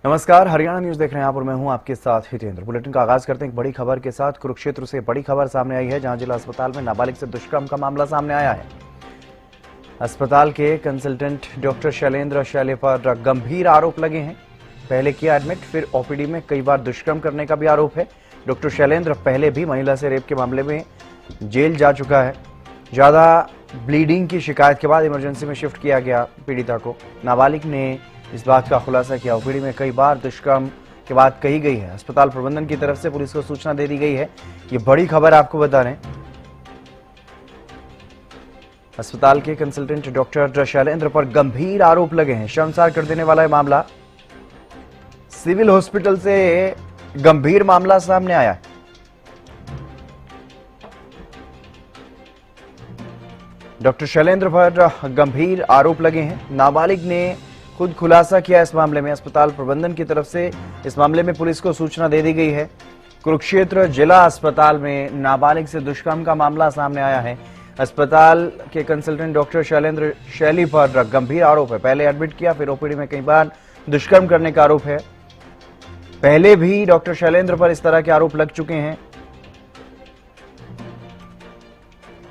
नमस्कार, हरियाणा न्यूज देख रहे हैं आप और मैं हूं आपके साथ हितेंद्र। बुलेटिन का आगाज करते हैं एक बड़ी खबर के साथ। कुरुक्षेत्र से बड़ी खबर सामने आई है, जहां जिला अस्पताल में नाबालिग से दुष्कर्म का मामला सामने आया है। अस्पताल के कंसल्टेंट डॉक्टर शैलेंद्र शैली पर गंभीर आरोप लगे हैं। पहले किया एडमिट, फिर ओपीडी में कई बार दुष्कर्म करने का भी आरोप है। डॉक्टर शैलेंद्र पहले भी महिला से रेप के मामले में जेल जा चुका है। ज्यादा ब्लीडिंग की शिकायत के बाद इमरजेंसी में शिफ्ट किया गया पीड़िता को। नाबालिग ने इस बात का खुलासा किया। ओपीडी में कई बार दुष्कर्म की बात कही गई है। अस्पताल प्रबंधन की तरफ से पुलिस को सूचना दे दी गई है। ये बड़ी खबर आपको बता रहे हैं। अस्पताल के कंसल्टेंट डॉक्टर शैलेंद्र पर गंभीर आरोप लगे हैं। शर्मसार कर देने वाला है मामला। सिविल हॉस्पिटल से गंभीर मामला सामने आया है। डॉक्टर शैलेंद्र पर गंभीर आरोप लगे हैं। नाबालिग ने खुद खुलासा किया इस मामले में। अस्पताल प्रबंधन की तरफ से इस मामले में पुलिस को सूचना दे दी गई है। कुरुक्षेत्र जिला अस्पताल में नाबालिग से दुष्कर्म का मामला सामने आया है। अस्पताल के कंसल्टेंट डॉक्टर शैलेंद्र शैली पर गंभीर आरोप है। पहले एडमिट किया, फिर ओपीडी में कई बार दुष्कर्म करने का आरोप है। पहले भी डॉक्टर शैलेंद्र पर इस तरह के आरोप लग चुके हैं।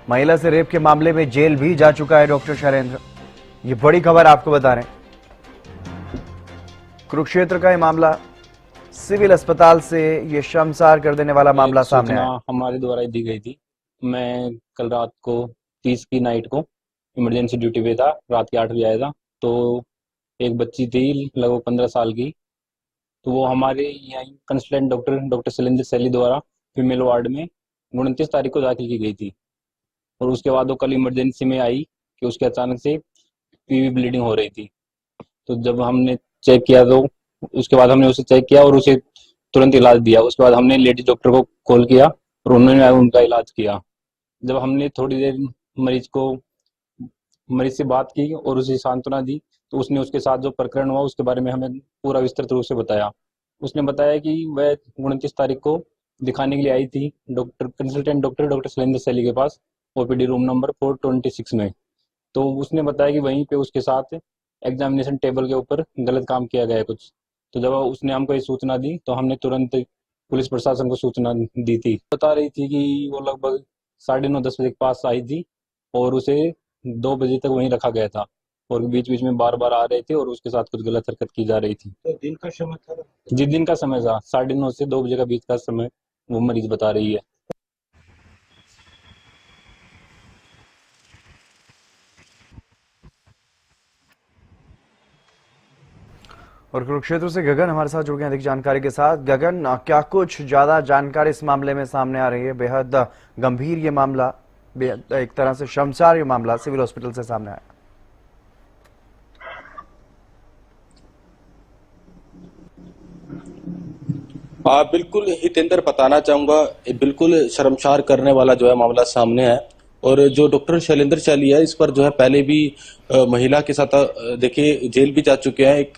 महिला से रेप के मामले में जेल भी जा चुका है डॉक्टर शैलेंद्र। ये बड़ी खबर आपको बता रहे हैं। कुरुक्षेत्र का ये मामला, सिविल अस्पताल से ये शर्मसार कर देने वाला मामला सामने आया। हमारे द्वारा दी गई थी। मैं कल रात को 30 की नाइट को इमरजेंसी ड्यूटी पे था। रात के 8 बजे आया था। तो एक बच्ची थी लगभग 15 साल की। तो वो हमारे यहाँ कंसल्टेंट डॉक्टर शैलेंद्र शैली द्वारा फीमेल वार्ड में 29 तारीख को दाखिल की गई थी। और उसके बाद वो कल इमरजेंसी में आई कि उसके अचानक से पीवी ब्लीडिंग हो रही थी। तो जब हमने चेक किया तो उसके बाद हमने उसे चेक किया और उसे तुरंत इलाज दिया। उसके बाद हमने लेडी डॉक्टर को कॉल किया और उन्होंने उनका इलाज किया। जब हमने थोड़ी देर मरीज से बात की और उसे सांत्वना दी, तो उसने उसके साथ जो प्रकरण हुआ उसके बारे में हमें पूरा विस्तृत रूप से बताया। उसने बताया कि वह 29 तारीख को दिखाने के लिए आई थी कंसल्टेंट डॉक्टर शैलेंद्र शैली के पास, ओपीडी रूम नंबर 426 में। तो उसने बताया कि वहीं पे उसके साथ एग्जामिनेशन टेबल के ऊपर गलत काम किया गया है कुछ। तो जब उसने हमको ये सूचना दी तो हमने तुरंत पुलिस प्रशासन को सूचना दी थी। बता रही थी कि वो लगभग 9:30-10 बजे के पास आई थी और उसे 2 बजे तक वहीं रखा गया था और बीच बीच में बार बार आ रहे थे और उसके साथ कुछ गलत हरकत की जा रही थी। तो दिन का समय था? जी, दिन का समय था। 9:30 से 2 बजे का बीच का समय वो मरीज बता रही है। और कुरुक्षेत्र से गगन हमारे साथ जुड़ गए अधिक जानकारी के साथ। गगन, क्या कुछ ज्यादा जानकारी इस मामले में सामने आ रही है? बेहद गंभीर ये मामला, एक तरह से शर्मसार ये मामला सिविल हॉस्पिटल से सामने आया। बिल्कुल हितेंद्र, बताना चाहूंगा बिल्कुल शर्मसार करने वाला जो है मामला सामने है। और जो डॉक्टर शैलेंद्र शैली है, इस पर जो है पहले भी महिला के साथ देखिए जेल भी जा चुके हैं एक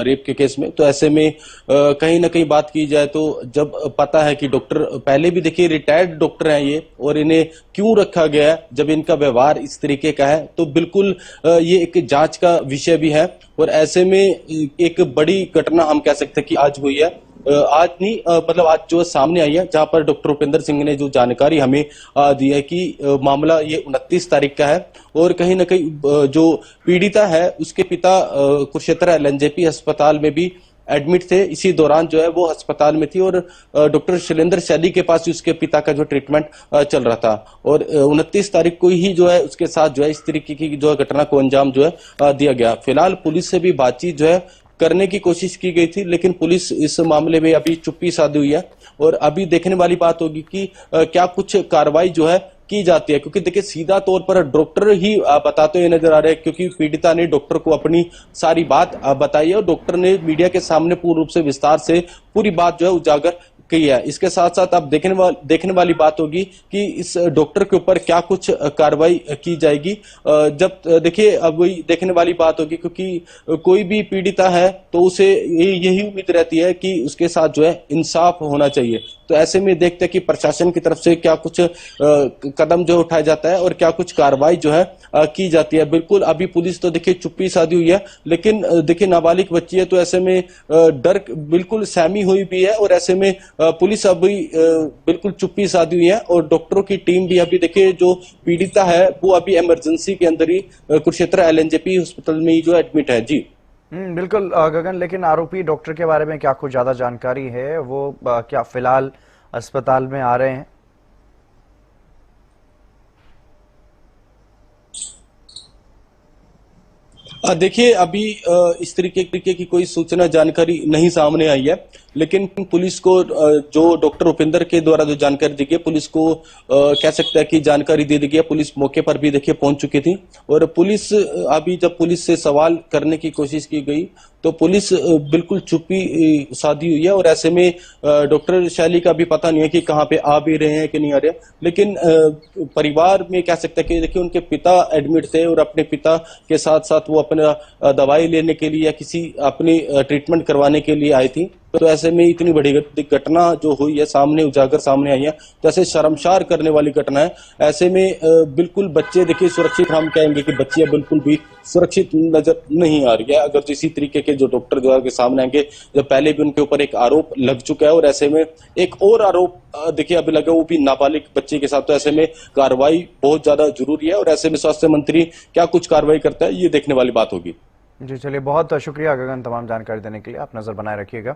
रेप के केस में। तो ऐसे में कहीं ना कहीं बात की जाए तो जब पता है कि डॉक्टर पहले भी देखिए रिटायर्ड डॉक्टर हैं ये, और इन्हें क्यों रखा गया है जब इनका व्यवहार इस तरीके का है, तो बिल्कुल ये एक जांच का विषय भी है। और ऐसे में एक बड़ी घटना हम कह सकते हैं कि आज हुई है। आज नहीं, मतलब आज जो सामने आई है, जहां पर डॉक्टर उपेंद्र सिंह ने जो जानकारी हमें दी है कि मामला ये 29 तारीख का है। और कहीं ना कहीं जो पीड़िता है उसके पिता कुरुक्षेत्र एलएनजेपी अस्पताल में भी एडमिट थे। इसी दौरान जो है वो अस्पताल में थी और डॉक्टर शैलेंद्र शैली के पास उसके पिता का जो ट्रीटमेंट चल रहा था। और 29 तारीख को ही जो है उसके साथ जो है इस तरीके की जो है घटना को अंजाम जो है दिया गया। फिलहाल पुलिस से भी बातचीत जो है करने की कोशिश की गई थी, लेकिन पुलिस इस मामले में अभी चुप्पी साधी हुई है। और अभी देखने वाली बात होगी कि क्या कुछ कार्रवाई जो है की जाती है, क्योंकि देखिए सीधा तौर पर डॉक्टर ही बताते हुए नजर आ रहे हैं, क्योंकि पीड़िता ने डॉक्टर को अपनी सारी बात बताई है और डॉक्टर ने मीडिया के सामने पूर्ण रूप से विस्तार से पूरी बात जो है उजागर की है। इसके साथ साथ अब देखने वाली बात होगी कि इस डॉक्टर के ऊपर क्या कुछ कार्रवाई की जाएगी। जब देखिए अब वही देखने वाली बात होगी, क्योंकि कोई भी पीड़िता है तो उसे यही उम्मीद रहती है कि उसके साथ जो है इंसाफ होना चाहिए। तो ऐसे में देखते हैं कि प्रशासन की तरफ से क्या कुछ कदम जो उठाया जाता है और क्या कुछ कार्रवाई जो है की जाती है। बिल्कुल अभी पुलिस तो देखिए चुप्पी साधी हुई है, लेकिन देखिए नाबालिग बच्ची है तो ऐसे में डर बिल्कुल सहमी हुई भी है और ऐसे में पुलिस अभी बिल्कुल चुप्पी साधी हुई है और डॉक्टरों की टीम भी अभी देखिए जो पीड़िता है वो अभी इमरजेंसी के अंदर ही कुरुक्षेत्र एलएनजेपी हॉस्पिटल में ही जो एडमिट है। जी बिल्कुल गगन, लेकिन आरोपी डॉक्टर के बारे में क्या कुछ ज्यादा जानकारी है? वो क्या फिलहाल अस्पताल में आ रहे हैं? देखिए अभी इस तरीके की कोई सूचना जानकारी नहीं सामने आई है, लेकिन पुलिस को जो डॉक्टर उपेंद्र के द्वारा जो जानकारी दी गई, पुलिस को कह सकता है कि जानकारी दे दी गई। पुलिस मौके पर भी देखिए पहुंच चुकी थी और पुलिस अभी जब पुलिस से सवाल करने की कोशिश की गई तो पुलिस बिल्कुल चुप्पी साधी हुई है और ऐसे में डॉक्टर शैली का भी पता नहीं है कि कहाँ पे आ भी रहे हैं कि नहीं आ रहे। लेकिन परिवार में कह सकते हैं कि देखिए उनके पिता एडमिट थे और अपने पिता के साथ साथ वो अपना दवाई लेने के लिए या किसी अपनी ट्रीटमेंट करवाने के लिए आई थी। तो ऐसे में इतनी बड़ी घटना जो हुई है सामने उजागर सामने आई है, तो ऐसे शर्मसार करने वाली घटना है। ऐसे में बिल्कुल बच्चे देखिए सुरक्षित, हम कहेंगे कि बच्चियां बिल्कुल भी सुरक्षित नजर नहीं आ रही है। अगर तो इसी तरीके के जो डॉक्टर जो के सामने आएंगे, जब पहले भी उनके ऊपर एक आरोप लग चुका है और ऐसे में एक और आरोप देखिए अभी लगा, वो भी नाबालिग बच्चे के साथ। तो ऐसे में कार्रवाई बहुत ज्यादा जरूरी है और ऐसे में स्वास्थ्य मंत्री क्या कुछ कार्रवाई करता है ये देखने वाली बात होगी। जी चलिए, बहुत शुक्रिया गगन तमाम जानकारी देने के लिए। आप नजर बनाए रखिएगा।